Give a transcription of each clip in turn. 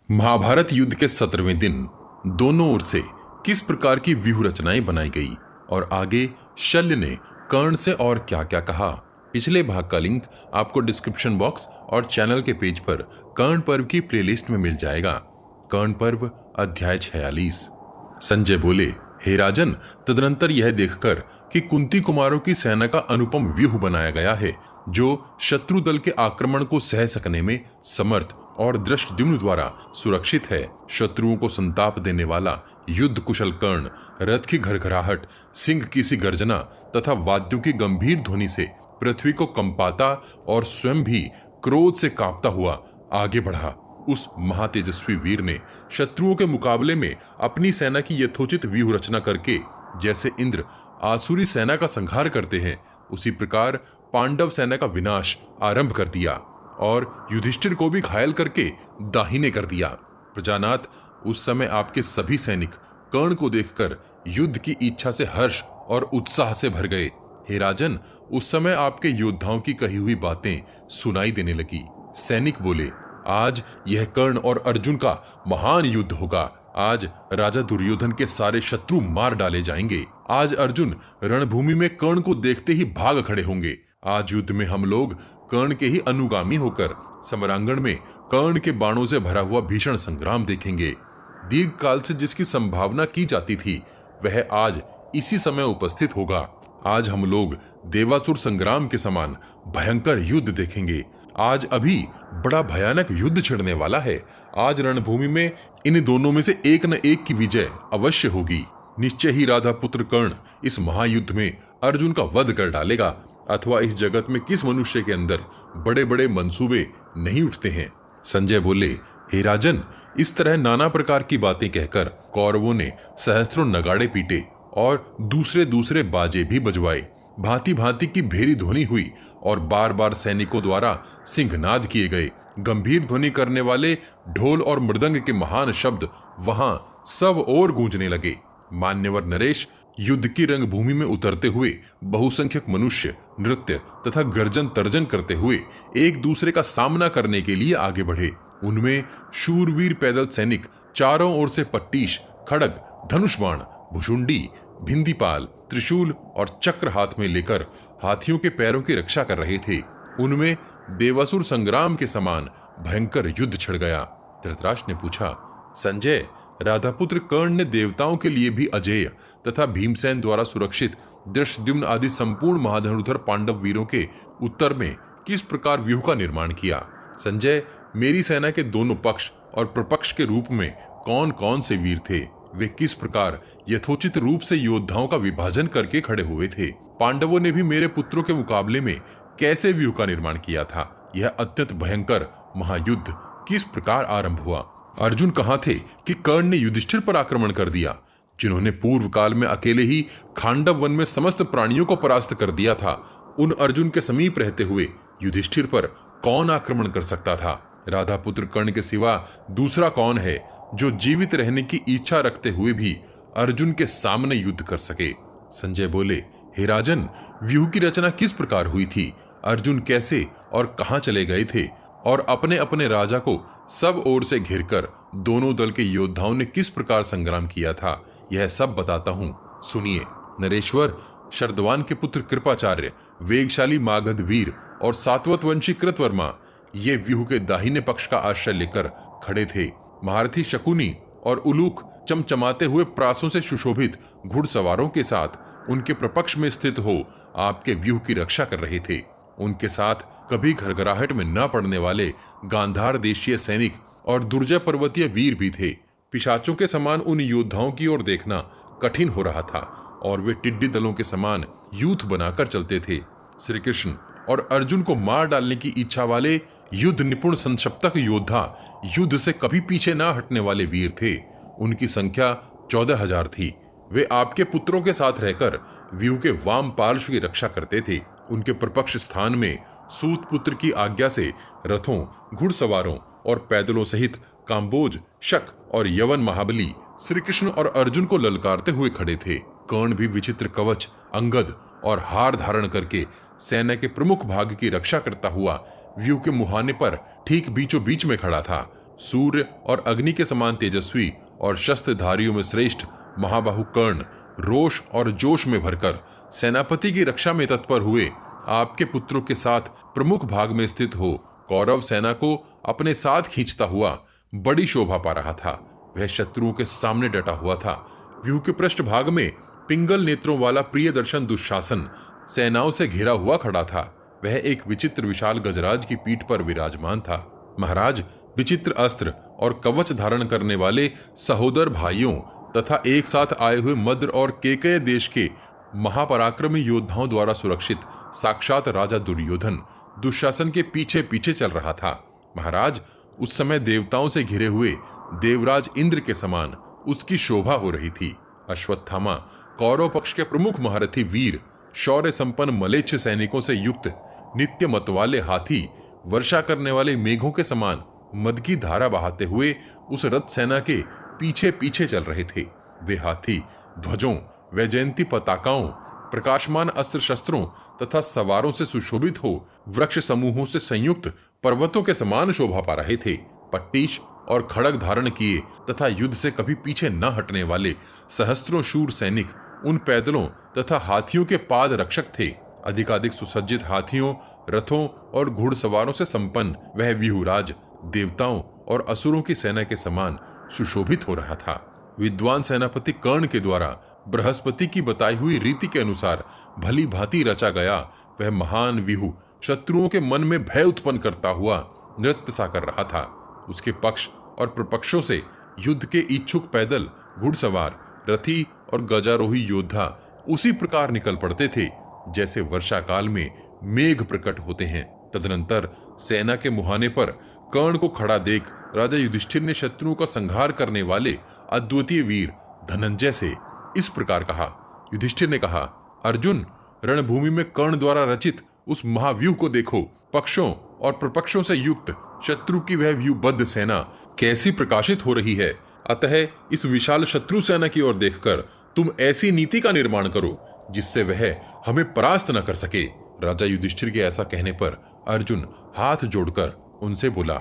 महाभारत युद्ध के 17वें दिन दोनों ओर से किस प्रकार की व्यूह रचनाएं बनाई गई और आगे शल्य ने कर्ण से और क्या क्या कहा। पिछले भाग का लिंक आपको डिस्क्रिप्शन बॉक्स और चैनल के पेज पर कर्ण पर्व की प्लेलिस्ट में मिल जाएगा। कर्ण पर्व अध्याय 46। संजय बोले, हे राजन, तदनंतर यह देखकर कि कुंती कुमारों की सेना का अनुपम व्यूह बनाया गया है जो शत्रु दल के आक्रमण को सह सकने में समर्थ और दृष्टद्युम्न द्वारा सुरक्षित है, शत्रुओं को संताप देने वाला युद्ध कुशल कर्ण रथ की घरघराहट, सिंह की सी गर्जना तथा वाद्यों की गंभीर ध्वनि से पृथ्वी को कंपाता और स्वयं भी क्रोध से कांपता हुआ आगे बढ़ा। उस महातेजस्वी वीर ने शत्रुओं के मुकाबले में अपनी सेना की यथोचित व्यूह रचना करके जैसे इंद्र आसुरी सेना का संहार करते हैं, उसी प्रकार पांडव सेना का विनाश आरंभ कर दिया और युधिष्ठिर को भी घायल करके दाहिने कर दिया। प्रजानाथ, उस समय आपके सभी सैनिक कर्ण को देखकर युद्ध की इच्छा से हर्ष और उत्साह से भर गए। हे राजन, उस समय आपके योद्धाओं की कही हुई बातें सुनाई देने लगी। सैनिक बोले, आज यह कर्ण और अर्जुन का महान युद्ध होगा। आज राजा दुर्योधन के सारे शत्रु मार डाले जाएंगे। आज अर्जुन रणभूमि में कर्ण को देखते ही भाग खड़े होंगे। आज युद्ध में हम लोग कर्ण के ही अनुगामी होकर समरांगण में कर्ण के बाणों से भरा हुआ भीषण संग्राम देखेंगे। दीर्घ काल से जिसकी संभावना की जाती थी वह आज इसी समय उपस्थित होगा। आज हम लोग देवासुर संग्राम के समान भयंकर युद्ध देखेंगे। आज अभी बड़ा भयानक युद्ध छिड़ने वाला है। आज रणभूमि में इन दोनों में से एक न एक की विजय अवश्य होगी। निश्चय ही राधा पुत्र कर्ण इस महायुद्ध में अर्जुन का वध कर डालेगा, अथवा इस जगत में किस मनुष्य के अंदर बड़े बड़े मंसूबे नहीं उठते हैं। संजय बोले, हे राजन, इस तरह नाना प्रकार की बातें कहकर कौरवों ने सहस्त्रों नगाड़े पीटे और दूसरे दूसरे बाजे भी बजवाए। भांति भांति की भेरी ध्वनि हुई और बार बार सैनिकों द्वारा सिंहनाद किए गए। गंभीर ध्वनि करने वाले ढोल और मृदंग के महान शब्द वहां सब ओर गूंजने लगे। मान्यवर नरेश, युद्ध की रंगभूमि में उतरते हुए बहुसंख्यक मनुष्य नृत्य तथा गर्जन तर्जन करते हुए एक दूसरे का सामना करने के लिए आगे बढ़े। उनमें शूरवीर पैदल सैनिक चारों ओर से पट्टीश, खड़ग, धनुष्बाण, भुशुंडी, भिंदीपाल, त्रिशूल और चक्र हाथ में लेकर हाथियों के पैरों की रक्षा कर रहे थे। उनमें देवासुर संग्राम के समान भयंकर युद्ध छिड़ गया। धृतराष्ट्र ने पूछा, संजय, राधापुत्र कर्ण ने देवताओं के लिए भी अजेय तथा भीमसेन द्वारा सुरक्षित दृष्टद्युम्न आदि संपूर्ण महाधनुर्धर पांडव वीरों के उत्तर में किस प्रकार व्यूह का निर्माण किया। संजय, मेरी सेना के दोनों पक्ष और प्रपक्ष के रूप में कौन कौन से वीर थे, वे किस प्रकार यथोचित रूप से योद्धाओं का विभाजन करके खड़े हुए थे। पांडवों ने भी मेरे पुत्रों के मुकाबले में कैसे व्यूह का निर्माण किया था। यह अत्यंत भयंकर महायुद्ध किस प्रकार आरंभ हुआ। अर्जुन कहाँ थे कि कर्ण ने युधिष्ठिर पर आक्रमण कर दिया, जिन्होंने पूर्व काल में अकेले ही खांडव वन में समस्त प्राणियों को परास्त कर दिया था। उन अर्जुन के समीप रहते हुए युधिष्ठिर पर कौन आक्रमण कर सकता था। राधा पुत्र कर्ण के सिवा दूसरा कौन है जो जीवित रहने की इच्छा रखते हुए भी अर्जुन के सामने युद्ध कर सके। संजय बोले, हे राजन, व्यूह की रचना किस प्रकार हुई थी, अर्जुन कैसे और कहां चले गए थे और अपने अपने राजा को सब ओर से घिरकर दोनों दल के योद्धाओं ने किस प्रकार संग्राम किया था, यह सब बताता हूं, सुनिए। नरेश्वर, शरदवान के पुत्र कृपाचार्य, वेगशाली मागध वीर और सात्वत वंशी कृतवर्मा ये व्यूह के दाहिने पक्ष का आश्रय लेकर खड़े थे। महारथी शकुनी और उलूक चमचमाते हुए प्रासों से सुशोभित घुड़सवारों के साथ उनके प्रपक्ष में स्थित हो आपके व्यूह की रक्षा कर रहे थे। उनके साथ कभी घरघराहट में न पड़ने वाले गांधार देशीय सैनिक और दुर्जय पर्वतीय वीर भी थे। पिशाचों के समान उन योद्धाओं की ओर देखना कठिन हो रहा था और वे टिड्डी दलों के समान यूथ बनाकर चलते थे। श्री कृष्ण और अर्जुन को मार डालने की इच्छा वाले युद्ध निपुण संक्षिप्तक योद्धा, युद्ध से कभी पीछे न हटने वाले वीर थे। उनकी संख्या 14,000 थी। वे आपके पुत्रों के साथ रहकर व्यूह के वाम पार्श्व की रक्षा करते थे। उनके प्रपक्ष स्थान में सूत पुत्र की आज्ञा से रथों, घुड़सवारों और पैदलों सहित काम्बोज, शक और यवन महाबली श्री कृष्ण और अर्जुन को ललकारते हुए खड़े थे। कर्ण भी विचित्र कवच, अंगद और हार धारण करके सेना के प्रमुख भाग की रक्षा करता हुआ व्यूह के मुहाने पर ठीक बीचों बीच में खड़ा था। सूर्य और अग्नि के समान तेजस्वी और शस्त्रधारियों में श्रेष्ठ महाबाहु कर्ण रोष और जोश में भरकर सेनापति की रक्षा में तत्पर हुए आपके पुत्रों के साथ प्रमुख भाग में स्थित हो कौरव सेना को अपने साथ खींचता हुआ बड़ी शोभा पा रहा था। वह शत्रुओं के सामने डटा हुआ था। व्यूह के पृष्ठभाग में पिंगल नेत्रों वाला प्रियदर्शन दुशासन सेनाओं से घिरा हुआ खड़ा था। वह एक विचित्र विशाल गजराज की पीठ पर विराजमान था। महाराज विचित्र अस्त्र और कवच धारण करने वाले सहोदर भाइयों तथा एक साथ आए हुए मद्र और केकय देश के महापराक्रमी योद्धाओं द्वारा सुरक्षित साक्षात राजा दुर्योधन दुशासन के पीछे पीछे चल रहा था। महाराज उस समय देवताओं से घिरे हुए देवराज इंद्र के समान उसकी शोभा हो रही थी। अश्वत्थामा कौरव पक्ष के प्रमुख महारथी वीर शौर्य संपन्न मलेच्छ सैनिकों से युक्त नित्य मत वाले हाथी वर्षा करने वाले मेघों के समान मद की धारा बहाते हुए उस रथ सेना के पीछे पीछे चल रहे थे। वे हाथी ध्वजों वैजयंती पताकाओं प्रकाशमान अस्त्र शस्त्रों तथा सवारों से सुशोभित हो वृक्ष समूहों से संयुक्त पर्वतों के समान शोभा पा रहे थे। पट्टीश और खड़ग धारण किए तथा युद्ध से कभी पीछे न हटने वाले सहस्त्रों शूर सैनिक उन पैदलों तथा हाथियों के पाद रक्षक थे। अधिकाधिक सुसज्जित हाथियों रथों और घुड़सवारों से संपन्न वह व्यूहराज देवताओं और असुरों की सेना के समान सुशोभित हो रहा था। विद्वान सेनापति कर्ण के द्वारा बृहस्पति की बताई हुई रीति के अनुसार भली भांति रचा गया वह महान व्यूह शत्रुओं के मन में भय उत्पन्न करता हुआ नृत्य सा कर रहा था। उसके पक्ष और प्रपक्षों से युद्ध के इच्छुक पैदल घुड़सवार रथी और गजारोही योद्धा उसी प्रकार निकल पड़ते थे जैसे वर्षा काल में मेघ प्रकट होते हैं। तदनंतर सेना के मुहाने पर कर्ण को खड़ा देख राजा युधिष्ठिर ने शत्रुओं का संहार करने वाले अद्वितीय वीर धनंजय से इस प्रकार कहा। युधिष्ठिर ने कहा, अर्जुन रणभूमि में कर्ण द्वारा रचित उस महाव्यूह को देखो। पक्षों और प्रपक्षों से युक्त शत्रु की वह व्यूहबद्ध सेना कैसी प्रकाशित हो रही है। अतः इस विशाल शत्रु सेना की ओर देखकर तुम ऐसी नीति का निर्माण करो जिससे वह हमें परास्त न कर सके। राजा युधिष्ठिर के ऐसा कहने पर अर्जुन हाथ जोड़कर उनसे बोला।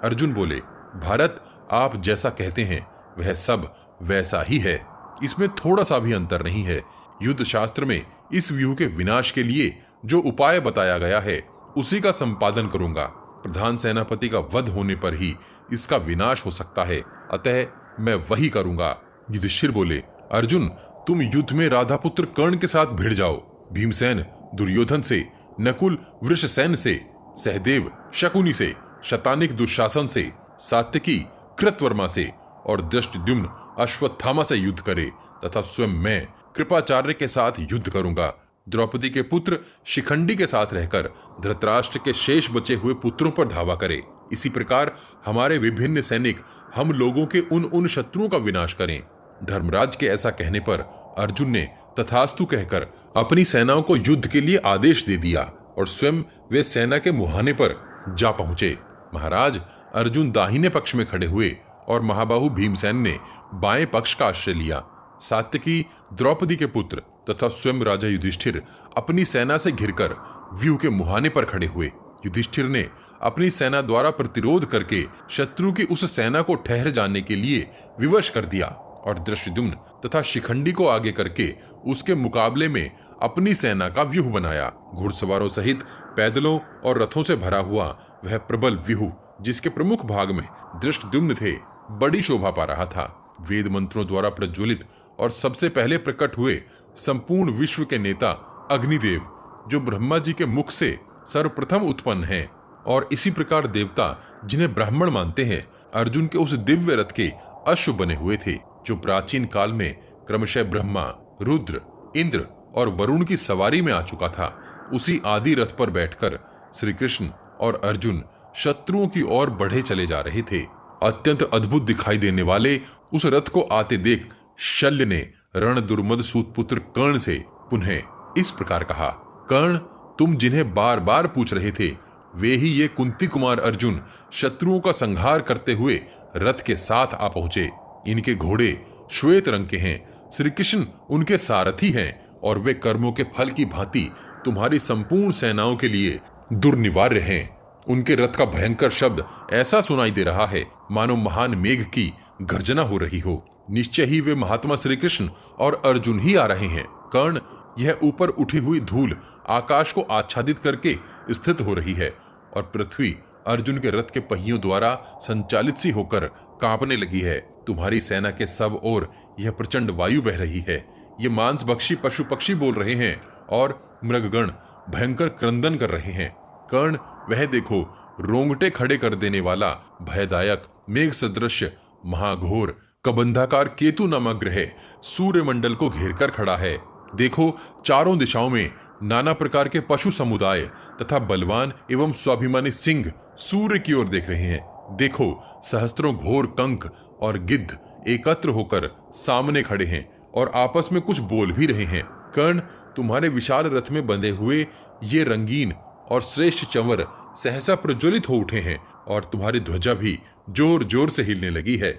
अर्जुन बोले, भारत आप जैसा कहते हैं वह सब वैसा ही है, इसमें थोड़ा सा भी अंतर नहीं है। युद्ध शास्त्र में इस व्यूह के विनाश के लिए जो उपाय बताया गया है उसी का संपादन करूंगा। प्रधान सेनापति का वध होने पर ही इसका विनाश हो सकता है, अतः मैं वही करूंगा। युधिष्ठिर बोले, अर्जुन तुम युद्ध में राधापुत्र कर्ण के साथ भिड़ जाओ। भीमसेन दुर्योधन से, नकुल वृषसेन से, सहदेव शकुनी से, शतानिक दुशासन से, सात्यकी कृतवर्मा से और दृष्टद्युम्न अश्वत्थामा से युद्ध करे तथा स्वयं मैं कृपाचार्य के साथ युद्ध करूंगा। द्रौपदी के पुत्र शिखंडी के साथ रहकर धृतराष्ट्र के शेष बचे हुए पुत्रों पर धावा करे। इसी प्रकार हमारे विभिन्न सैनिक हम लोगों के उन शत्रुओं का विनाश करें। धर्मराज के ऐसा कहने पर अर्जुन ने तथास्तु कहकर अपनी सेनाओं को युद्ध के लिए आदेश दे दिया और स्वयं वे सेना के मुहाने पर जा पहुंचे। महाराज अर्जुन दाहिने पक्ष में खड़े हुए और महाबाहु भीमसेन ने बाएं पक्ष का आश्रय लिया। सात्यकी द्रौपदी के पुत्र तथा स्वयं राजा युधिष्ठिर अपनी सेना से घिरकर व्यूह के मुहाने पर खड़े हुए। युधिष्ठिर ने अपनी सेना द्वारा प्रतिरोध करके शत्रु की उस सेना को ठहर जाने के लिए विवश कर दिया और दृष्टद्युम्न तथा शिखंडी को आगे करके उसके मुकाबले में अपनी सेना का व्यूह बनाया। घुड़सवारों सहित पैदलों और रथों से भरा हुआ वह प्रबल व्यूह जिसके प्रमुख भाग में दृष्टद्युम्न थे बड़ी शोभा पा रहा था। वेद मंत्रों द्वारा प्रज्वलित और सबसे पहले प्रकट हुए संपूर्ण विश्व के नेता अग्निदेव जो ब्रह्मा जी के मुख से सर्वप्रथम उत्पन्न हैं और इसी प्रकार देवता जिन्हें ब्राह्मण मानते हैं अर्जुन के उस दिव्य रथ के अश्व बने हुए थे जो प्राचीन काल में क्रमशः ब्रह्मा रुद्र इंद्र और वरुण की सवारी में आ चुका था। उसी आदि रथ पर बैठकर श्री कृष्ण और अर्जुन शत्रुओं की ओर बढ़े चले जा रहे थे। अत्यंत अद्भुत दिखाई देने वाले उस रथ को आते देख शल्य ने रण दुर्मद सूत पुत्र कर्ण से पुनः इस प्रकार कहा, कर्ण तुम जिन्हें बार बार पूछ रहे थे वे ही ये कुंती कुमार अर्जुन शत्रुओं का संहार करते हुए रथ के साथ आ पहुंचे। इनके घोड़े श्वेत रंग के हैं, श्री कृष्ण उनके सारथी हैं और वे कर्मों के फल की भांति तुम्हारी संपूर्ण सेनाओं के लिए दुर्निवार्य हैं। उनके रथ का भयंकर शब्द ऐसा सुनाई दे रहा है मानो महान मेघ की गर्जना हो रही हो। निश्चय ही वे महात्मा श्री कृष्ण और अर्जुन ही आ रहे हैं। कर्ण, यह ऊपर उठी हुई धूल आकाश को आच्छादित करके स्थित हो रही है और पृथ्वी अर्जुन के रथ के पहियों द्वारा संचालित सी होकर कांपने लगी है। तुम्हारी सेना के सब ओर यह प्रचंड वायु बह रही है। ये मांसभक्षी पशु पक्षी बोल रहे हैं और मृगगण भयंकर क्रंदन कर रहे हैं। कर्ण, वह देखो, रोंगटे खड़े कर देने वाला भयदायक मेघ सदृश महाघोर कबंधाकार केतु नामक ग्रह सूर्यमंडल को घेर कर खड़ा है। देखो, चारों दिशाओं में नाना प्रकार के पशु समुदाय तथा बलवान एवं स्वाभिमानी सिंह सूर्य की ओर देख रहे हैं। देखो, सहस्त्रों घोर कंक और गिद्ध एकत्र होकर सामने खड़े हैं और आपस में कुछ बोल भी रहे हैं। कर्ण, तुम्हारे विशाल रथ में बंधे हुए ये रंगीन और श्रेष्ठ चंवर सहसा प्रज्वलित हो उठे हैं और तुम्हारी ध्वजा भी जोर जोर से हिलने लगी है।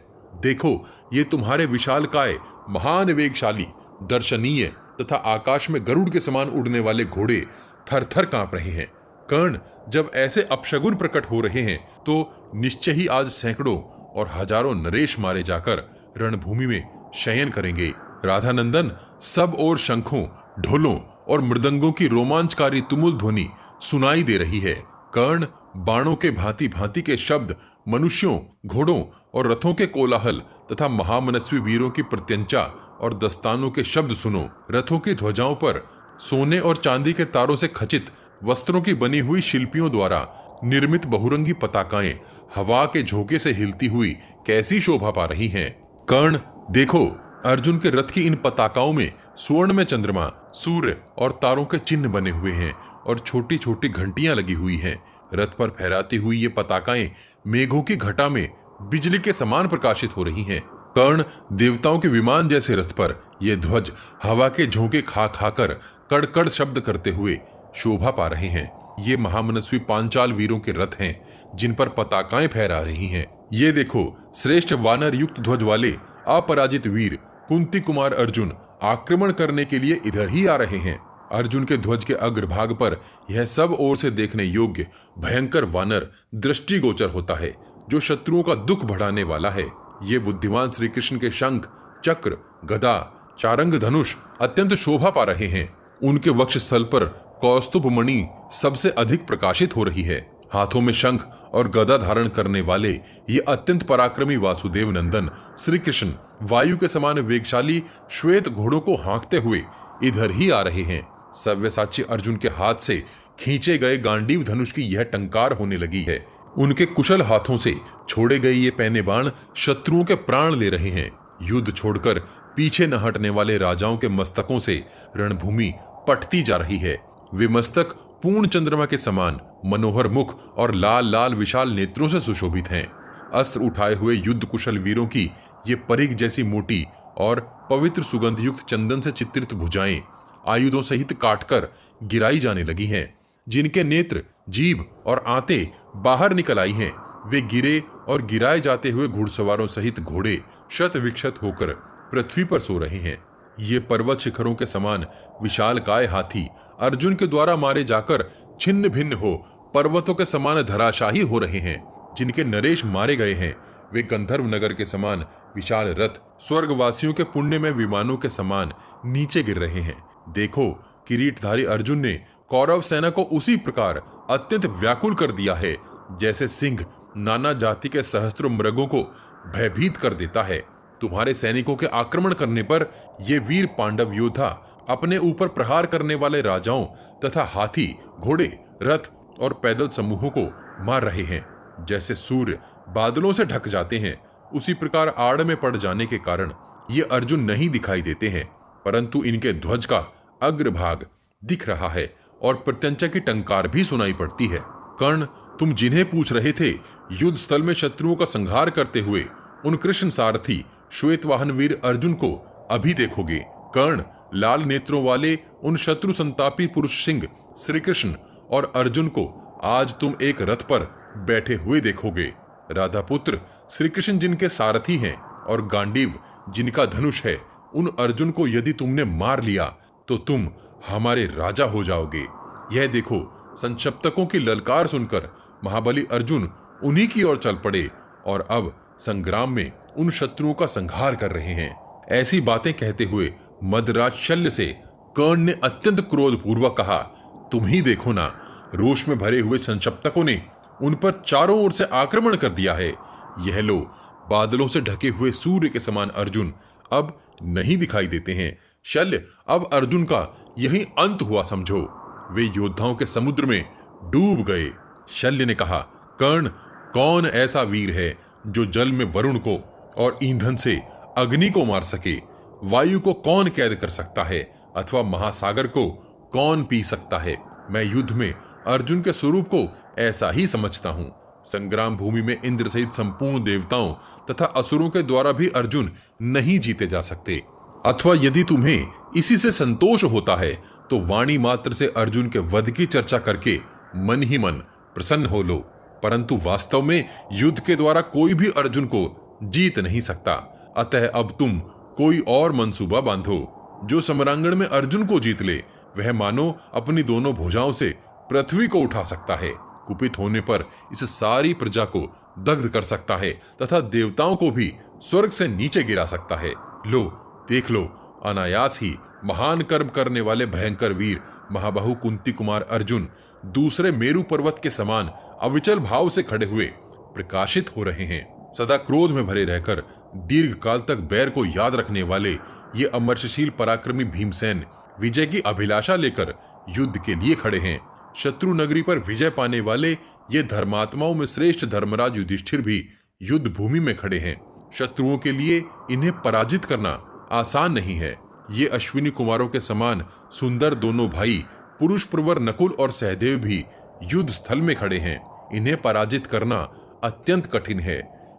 देखो, ये तुम्हारे विशालकाय महान वेगशाली दर्शनीय तथा आकाश में गरुड़ के समान उड़ने वाले घोड़े थर थर कांप रहे हैं। कर्ण, जब ऐसे अपशगुन प्रकट हो रहे हैं तो निश्चय ही आज सैकड़ों और हजारों नरेश मारे जाकर रणभूमि में शयन करेंगे। राधानंदन, सब ओर शंखों, ढोलों और मृदंगों की रोमांचकारी तुमुल ध्वनि सुनाई दे रही है। कर्ण, बाणों के भांति भांति के शब्द, मनुष्यों, घोड़ों और रथों के कोलाहल तथा महामनस्वी वीरों की प्रत्यंचा और दस्तानों के शब्द सुनो। रथों की ध्वजाओं पर सोने और चांदी के तारों से खचित वस्त्रों की बनी हुई शिल्पियों द्वारा निर्मित बहुरंगी पताकाएं हवा के झोंके से हिलती हुई कैसी शोभा पा रही हैं। कर्ण, देखो, अर्जुन के रथ की इन पताकाओं में स्वर्ण में चंद्रमा, सूर्य और तारों के चिन्ह बने हुए हैं और छोटी छोटी घंटियां लगी हुई हैं। रथ पर फहराती हुई ये पताकाएं मेघों की घटा में बिजली के समान प्रकाशित हो रही हैं। कर्ण, देवताओं के विमान जैसे रथ पर ये ध्वज हवा के झोंके खा खाकर कड़कड़ शब्द करते हुए शोभा पा रहे हैं। ये महामनस्वी पांचाल वीरों के रथ हैं जिन पर पताकाएं फहरा रही हैं। ये देखो, श्रेष्ठ वानर युक्त ध्वज वाले अपराजित वीर कुंती कुमार अर्जुन आक्रमण करने के लिए इधर ही आ रहे हैं। अर्जुन के ध्वज के अग्रभाग पर यह सब ओर से देखने योग्य भयंकर वानर दृष्टिगोचर होता है जो शत्रुओं का दुख बढ़ाने वाला है। ये बुद्धिमान श्री कृष्ण के शंख, चक्र, गदा, चारंग धनुष अत्यंत शोभा पा रहे हैं। उनके वक्षस्थल पर कौस्तुभ मणि सबसे अधिक प्रकाशित हो रही है। हाथों में शंख और गदा धारण करने वाले ये अत्यंत पराक्रमी वासुदेव नंदन श्री कृष्ण वायु के समान वेगशाली श्वेत घोड़ों को हाँकते हुए इधर ही आ रहे हैं। सव्यसाची अर्जुन के हाथ से खींचे गए गांडीव धनुष की यह टंकार होने लगी है। उनके कुशल हाथों से छोड़े गए ये पैने बाण शत्रुओं के प्राण ले रहे हैं। युद्ध छोड़कर पीछे न हटने वाले राजाओं के मस्तकों से रणभूमि पटती जा रही है। वे मस्तक पूर्ण चंद्रमा के समान मनोहर मुख और लाल लाल विशाल नेत्रों से सुशोभित हैं। अस्त्र उठाए हुए युद्ध कुशल वीरों की ये परिघ जैसी मोटी और पवित्र सुगंध युक्त चंदन से चित्रित भुजाएं आयुधों सहित काटकर गिराई जाने लगी हैं। जिनके नेत्र, जीभ और आंतें बाहर निकल आई हैं, वे गिरे और गिराए जाते हुए घुड़सवारों सहित घोड़े शत विक्षत होकर पृथ्वी पर सो रहे हैं। ये पर्वत शिखरों के समान विशालकाय हाथी अर्जुन के द्वारा मारे जाकर छिन्न भिन्न हो पर्वतों के समान धराशाही हो रहे हैं। जिनके नरेश मारे गए हैं वे गंधर्व नगर के समान विशाल रथ स्वर्गवासियों के पुण्य में विमानों के समान नीचे गिर रहे हैं। देखो, किरीटधारी अर्जुन ने कौरव सेना को उसी प्रकार अत्यंत व्याकुल कर दिया है जैसे सिंह नाना जाति के सहस्त्रों मृगों को भयभीत कर देता है। तुम्हारे सैनिकों के आक्रमण करने पर ये वीर पांडव योद्धा अपने ऊपर प्रहार करने वाले राजाओं तथा हाथी, घोड़े, रथ और पैदल समूहों को मार रहे हैं। जैसे सूर्य बादलों से ढक जाते हैं उसी प्रकार आड़ में पड़ जाने के कारण ये अर्जुन नहीं दिखाई देते हैं, परंतु इनके ध्वज का अग्रभाग दिख रहा है और प्रत्यंचा की टंकार भी सुनाई पड़ती है। कर्ण, तुम जिन्हें पूछ रहे थे, युद्ध स्थल में शत्रुओं का संहार करते हुए उन कृष्ण सारथी श्वेतवाहन वीर अर्जुन को अभी देखोगे। कर्ण, लाल नेत्रों वाले उन शत्रु संतापी पुरुष सिंह श्री कृष्ण और अर्जुन को आज तुम एक रथ पर बैठे हुए देखोगे। राधा पुत्र श्री कृष्ण जिनके सारथी हैं और गांडीव जिनका धनुष है, उन अर्जुन को यदि तुमने मार लिया तो तुम हमारे राजा हो जाओगे। यह देखो, संक्षप्तकों की ललकार सुनकर महाबली अर्जुन उन्हीं की ओर चल पड़े और अब संग्राम में उन शत्रुओं का संहार कर रहे हैं। ऐसी बातें कहते हुए मदराज शल्य से कर्ण ने अत्यंत क्रोधपूर्वक कहा, तुम ही देखो ना, रोष में भरे हुए संक्षप्तकों ने उन पर चारों ओर से आक्रमण कर दिया है। यह लो, बादलों से ढके हुए सूर्य के समान अर्जुन अब नहीं दिखाई देते हैं। शल्य, अब अर्जुन का यही अंत हुआ समझो। वे योद्धाओं के समुद्र में डूब गए। शल्य ने कहा, कर्ण, कौन ऐसा वीर है जो जल में वरुण को और ईंधन से अग्नि को मार सके? वायु को कौन कैद कर सकता है अथवा महासागर को कौन पी सकता है? मैं युद्ध में अर्जुन के स्वरूप को ऐसा ही समझता हूं। संग्राम भूमि में इंद्र सहित संपूर्ण देवताओं तथा असुरों के द्वारा भी अर्जुन नहीं जीते जा सकते। अथवा यदि तुम्हें इसी से संतोष होता है तो वाणी मात्र से अर्जुन के वध की चर्चा करके मन ही मन प्रसन्न हो लो, परंतु वास्तव में युद्ध के द्वारा कोई भी अर्जुन को जीत नहीं सकता। अतः अब तुम कोई और मंसूबा बांधो जो सम्रांगण में अर्जुन को जीत ले। वह मानो अपनी दोनों भुजाओं से पृथ्वी को उठा सकता है, कुपित होने पर इस सारी प्रजा को दग्ध कर सकता है तथा देवताओं को भी स्वर्ग से नीचे गिरा सकता है। लो, देख लो, अनायास ही महान कर्म करने वाले भयंकर वीर महाबाहु कुंती कुमार अर्जुन दूसरे मेरु पर्वत के समान अविचल भाव से खड़े हुए प्रकाशित हो रहे हैं। सदा क्रोध में भरे रहकर दीर्घ काल तक बैर को याद रखने वाले ये अमर्षशील पराक्रमी भीमसेन विजय की अभिलाषा लेकर युद्ध के लिए खड़े हैं। शत्रु नगरी पर विजय पाने वाले ये धर्मात्माओं में श्रेष्ठ धर्मराज युधिष्ठिर भी युद्ध भूमि में खड़े हैं। शत्रुओं के लिए इन्हें पराजित करना आसान नहीं है। ये अश्विनी कुमारों के समान सुंदर दोनों भाई पुरुष प्रवर नकुल और सहदेव भी युद्ध स्थल में खड़े हैं। इन्हें पराजित करना अत्यंत कठिन है।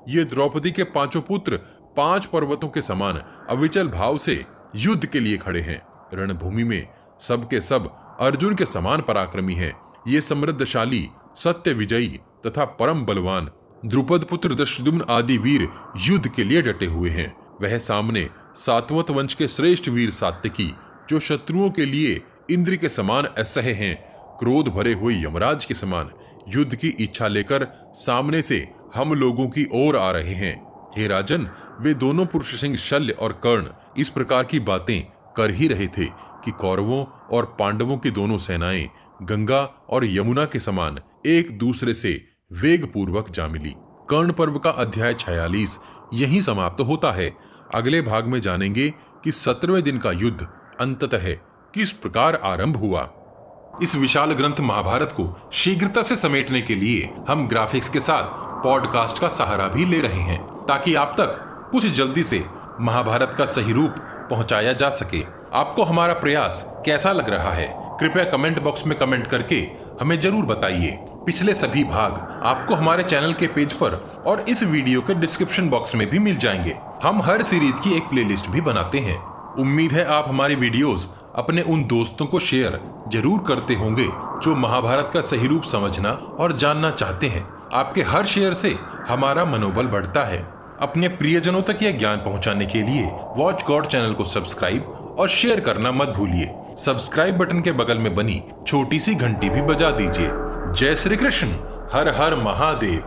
ये द्रौपदी के पांचों पुत्र 5 पर्वतों के समान अविचल भाव से युद्ध के लिए खड़े हैं। रणभूमि में सबके सब अर्जुन के समान पराक्रमी हैं। ये समृद्धशाली, सत्य विजयी तथा परम बलवान द्रुपद पुत्र दृष्टद्युम्न आदि वीर युद्ध के लिए डटे हुए हैं। वह सामने सातवत वंश के श्रेष्ठ वीर सात्यकी, जो शत्रुओं के लिए इंद्र के समान असह्य हैं, क्रोध भरे हुए यमराज के समान युद्ध की इच्छा लेकर सामने से हम लोगों की ओर आ रहे हैं। हे राजन, वे दोनों पुरुष सिंह शल्य और कर्ण इस प्रकार की बातें कर ही रहे थे कि कौरवों और पांडवों की दोनों सेनाएं गंगा और यमुना के समान एक दूसरे से वेग पूर्वक जा मिली। कर्ण पर्व का अध्याय 46 यहीं समाप्त होता है। अगले भाग में जानेंगे कि 17वें दिन का युद्ध अंततः किस प्रकार आरंभ हुआ। इस विशाल ग्रंथ महाभारत को शीघ्रता से समेटने के लिए हम ग्राफिक्स के साथ पॉडकास्ट का सहारा भी ले रहे हैं, ताकि आप तक कुछ जल्दी से महाभारत का सही रूप पहुंचाया जा सके। आपको हमारा प्रयास कैसा लग रहा है? कृपया कमेंट बॉक्स में कमेंट करके हमें जरूर बताइए। पिछले सभी भाग आपको हमारे चैनल के पेज पर और इस वीडियो के डिस्क्रिप्शन बॉक्स में भी मिल जाएंगे। हम हर सीरीज की एक प्लेलिस्ट भी बनाते हैं। उम्मीद है आप हमारी वीडियोस अपने उन दोस्तों को शेयर जरूर करते होंगे जो महाभारत का सही रूप समझना और जानना चाहते हैं। आपके हर शेयर से हमारा मनोबल बढ़ता है। अपने प्रियजनों तक यह ज्ञान पहुंचाने के लिए वॉच गॉड चैनल को सब्सक्राइब और शेयर करना मत भूलिए। सब्सक्राइब बटन के बगल में बनी छोटी सी घंटी भी बजा दीजिए। जय श्री कृष्ण। हर हर महादेव।